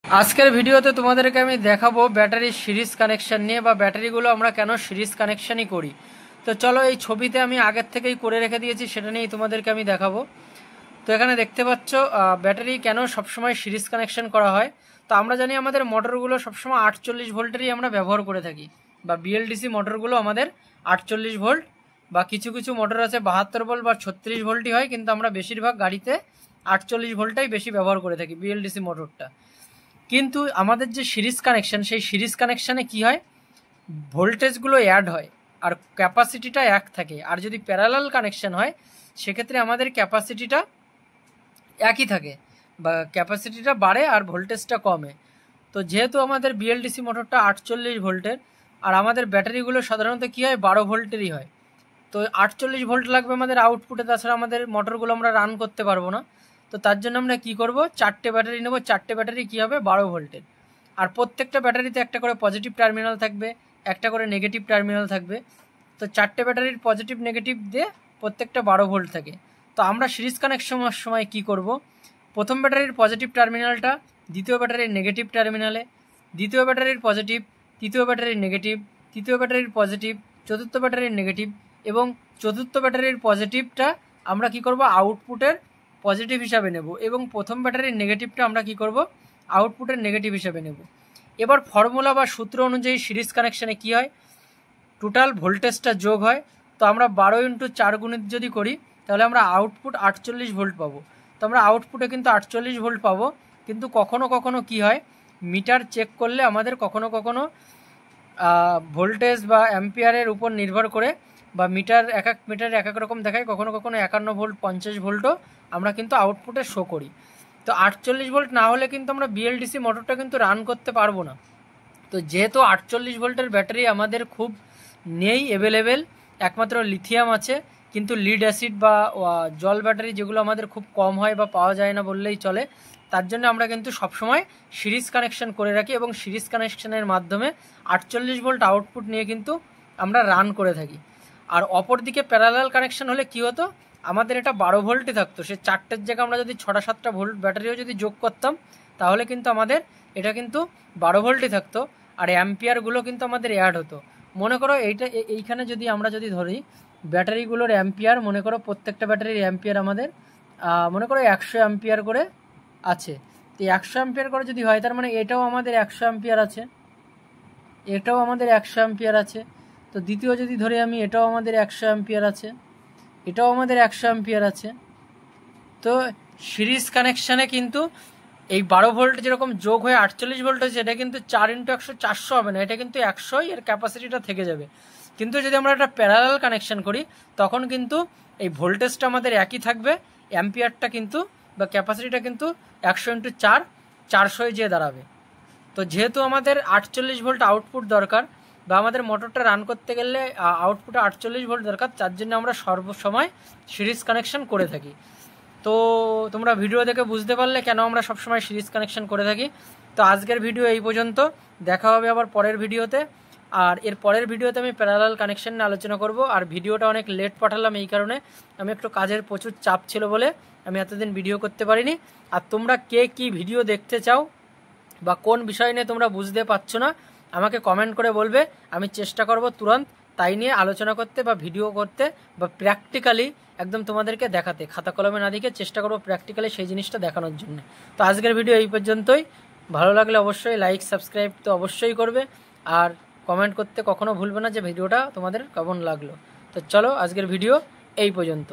আজকের ভিডিওতে তোমাদেরকে আমি দেখাবো ব্যাটারির সিরিজ কানেকশন নিয়ে বা ব্যাটারিগুলো আমরা কেন সিরিজ কানেকশনই করি। তো চলো এই ছবিতে আমি আগের থেকেই করে রেখে দিয়েছি, সেটা নিয়েই তোমাদেরকে আমি দেখাবো। তো এখানে দেখতে পাচ্ছ ব্যাটারি কেন সবসময় সিরিজ কানেকশন করা হয়। তো আমরা জানি আমাদের মোটরগুলো সবসময় 48 ভোল্টেরই আমরা ব্যবহার করে থাকি, বা বিএলডিসি মোটরগুলো আমাদের 48 ভোল্ট, বা কিছু কিছু মোটর আছে 72 ভোল্ট বা 36 ভোল্টই হয়, কিন্তু আমরা বেশিরভাগ গাড়িতে 48 ভোল্টটাই বেশি ব্যবহার করে থাকি বিএলডিসি মোটরটা। কিন্তু আমাদের যে সিরিজ কানেকশন, সেই সিরিজ কানেকশানে কি হয়, ভোল্টেজগুলো অ্যাড হয় আর ক্যাপাসিটিটা এক থাকে। আর যদি প্যারালাল কানেকশন হয় সেক্ষেত্রে আমাদের ক্যাপাসিটিটা একই থাকে, বা ক্যাপাসিটিটা বাড়ে আর ভোল্টেজটা কমে। তো যেহেতু আমাদের বিএলডিসি মোটরটা 48 ভোল্টের আর আমাদের ব্যাটারিগুলো সাধারণত কী হয় 12 ভোল্টেরই হয়, তো 48 ভোল্ট লাগবে আমাদের আউটপুটে, তাছাড়া আমাদের মোটরগুলো আমরা রান করতে পারবো না। তো তার জন্য আমরা কি করব, 4টে ব্যাটারি নেব। 4টে ব্যাটারি কী হবে 12 ভোল্টের, আর প্রত্যেকটা ব্যাটারিতে একটা করে পজিটিভ টার্মিনাল থাকবে, একটা করে নেগেটিভ টার্মিনাল থাকবে। তো 4টে ব্যাটারির পজিটিভ নেগেটিভ দিয়ে প্রত্যেকটা 12 ভোল্ট থাকে। তো আমরা সিরিজ কানেকশনের সময় কি করব, প্রথম ব্যাটারির পজিটিভ টার্মিনালটা দ্বিতীয় ব্যাটারির নেগেটিভ টার্মিনালে, দ্বিতীয় ব্যাটারির পজিটিভ তৃতীয় ব্যাটারির নেগেটিভ, তৃতীয় ব্যাটারির পজিটিভ চতুর্থ ব্যাটারির নেগেটিভ, এবং চতুর্থ ব্যাটারির পজিটিভটা আমরা কি করব আউটপুটের পজিটিভ হিসাবে নেব, এবং প্রথম ব্যাটারির নেগেটিভটা আমরা কি করব আউটপুটের নেগেটিভ হিসাবে নেব। এবার ফর্মুলা বা সূত্র অনুযায়ী সিরিজ কানেকশানে কি হয়, টোটাল ভোল্টেজটা যোগ হয়। তো আমরা 12 × 4 গুণিত যদি করি তাহলে আমরা আউটপুট 48 ভোল্ট পাবো। তো আমরা আউটপুটে কিন্তু 48 ভোল্ট পাবো, কিন্তু কখনো কখনো কি হয়, মিটার চেক করলে আমাদের কখনো কখনো ভোল্টেজ বা অ্যাম্পিয়ারের উপর নির্ভর করে, বা মিটার এক এক মিটার এক এক রকম দেখায়, কখনো কখনো 51 ভোল্ট 50 ভোল্টও আমরা কিন্তু আউটপুটে শো করি। তো 48 ভোল্ট না হলে কিন্তু আমরা বিএলডিসি মোটরটা কিন্তু রান করতে পারবো না। তো যেহেতু 48 ভোল্টের ব্যাটারি আমাদের খুব নেই অ্যাভেলেবেল, একমাত্র লিথিয়াম আছে, কিন্তু লিড অ্যাসিড বা জল ব্যাটারি যেগুলো আমাদের খুব কম হয় বা পাওয়া যায় না বললেই চলে, তার জন্য আমরা কিন্তু সবসময় সিরিজ কানেকশন করে রাখি, এবং সিরিজ কানেকশনের মাধ্যমে 48 ভোল্ট আউটপুট নিয়ে কিন্তু আমরা রান করে থাকি। আর অপরদিকে প্যারালাল কানেকশন হলে কি হতো, আমাদের এটা 12 ভোল্টই থাকতো। সে 4টের জায়গায় আমরা যদি 6টা-7টা ভোল্ট ব্যাটারিও যদি যোগ করতাম তাহলে কিন্তু আমাদের এটা কিন্তু 12 ভোল্টই থাকতো, আর অ্যাম্পিয়ারগুলো কিন্তু আমাদের অ্যাড হতো। মনে করো এইখানে যদি আমরা যদি ধরি ব্যাটারিগুলোর অ্যাম্পিয়ার, মনে করো প্রত্যেকটা ব্যাটারির অ্যাম্পিয়ার আমাদের মনে করো 100 অ্যাম্পিয়ার করে আছে। তো 100 অ্যাম্পিয়ার করে যদি হয়, তার মানে এটাও আমাদের 100 অ্যাম্পিয়ার আছে, এটাও আমাদের 100 অ্যাম্পিয়ার আছে। তো দ্বিতীয় যদি ধরি আমি, এটাও আমাদের 100 অ্যাম্পিয়ার আছে, এটাও আমাদের 100 অ্যাম্পিয়ার আছে। তো সিরিজ কানেকশানে কিন্তু এই 12 ভোল্ট যেরকম যোগ হয়ে 48 ভোল্ট হয়েছে, এটা কিন্তু 4 × 100 400 হবে না, এটা কিন্তু 100ই এর ক্যাপাসিটিটা থেকে যাবে। কিন্তু যদি আমরা একটা প্যারালাল কানেকশন করি তখন কিন্তু এই ভোল্টেজটা আমাদের একই থাকবে, অ্যাম্পিয়ারটা কিন্তু বা ক্যাপাসিটিটা কিন্তু 100 × 4 400 যেয়ে দাঁড়াবে। তো যেহেতু আমাদের 48 ভোল্ট আউটপুট দরকার, বা আমাদের মোটরটা রান করতে গেলে আউটপুটে 48 ভোল্ট দরকার, তার জন্য আমরা সর্বসময় সিরিজ কানেকশন করে থাকি। তো তোমরা ভিডিও দেখে বুঝতে পারলে কেন আমরা সবসময় সিরিজ কানেকশন করে থাকি। তো আজকের ভিডিও এই পর্যন্ত, দেখা হবে আবার পরের ভিডিওতে। আর এর পরের ভিডিওতে আমি প্যারালাল কানেকশন নিয়ে আলোচনা করব। আর ভিডিওটা অনেক লেট পাঠালাম এই কারণে, আমি একটু কাজের প্রচুর চাপ ছিল বলে আমি এতদিন ভিডিও করতে পারিনি। আর তোমরা কে কী ভিডিও দেখতে চাও বা কোন বিষয় নিয়ে তোমরা বুঝতে পারছো না আমাকে কমেন্ট করে বলবে, আমি চেষ্টা করব তুরন্ত তাই নিয়ে আলোচনা করতে বা ভিডিও করতে, বা প্র্যাকটিক্যালি একদম তোমাদেরকে দেখাতে, খাতা কলমে না দেখে চেষ্টা করব প্র্যাকটিক্যালি সেই জিনিসটা দেখানোর জন্য। তো আজকের ভিডিও এই পর্যন্তই। ভালো লাগলে অবশ্যই লাইক সাবস্ক্রাইব তো অবশ্যই করবে, আর কমেন্ট করতে কখনো ভুলবে না যে ভিডিওটা তোমাদের কেমন লাগলো। তো চলো আজকের ভিডিও এই পর্যন্ত।